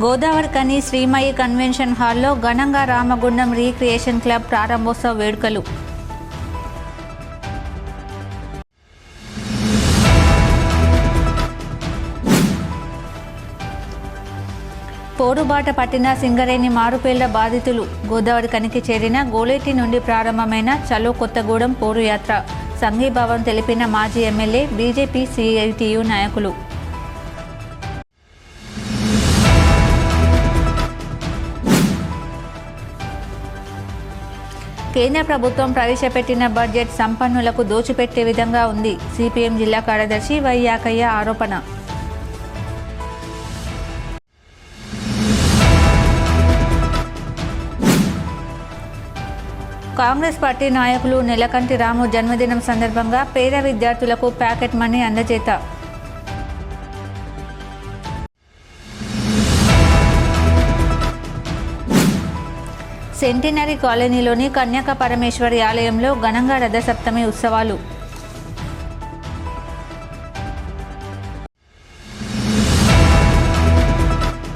గోదావరి కని శ్రీమయి కన్వెన్షన్ హాల్లో ఘనంగా రామగుండం రీక్రియేషన్ క్లబ్ ప్రారంభోత్సవ వేడుకలు. పోరుబాట పట్టిన సింగరేణి మారుపేళ్ల బాధితులు. గోదావరి కనికి చేరిన గోలేటి నుండి ప్రారంభమైన చలో కొత్తగూడెం పోరు యాత్ర. సంఘీభావం తెలిపిన మాజీ ఎమ్మెల్యే, బీజేపీ సిఐటియు నాయకులు. కేంద్ర ప్రభుత్వం ప్రవేశపెట్టిన బడ్జెట్ సంపన్నులకు దోచిపెట్టే విధంగా ఉంది. సిపిఎం జిల్లా కార్యదర్శి వై యాకయ్య ఆరోపణ. కాంగ్రెస్ పార్టీ నాయకులు నెలకంటి రాము జన్మదినం సందర్భంగా పేద విద్యార్థులకు ప్యాకెట్ మనీ అందజేత. సెంటినరీ కాలనీలోని కన్యక పరమేశ్వరి ఆలయంలో ఘనంగా రథసప్తమి ఉత్సవాలు.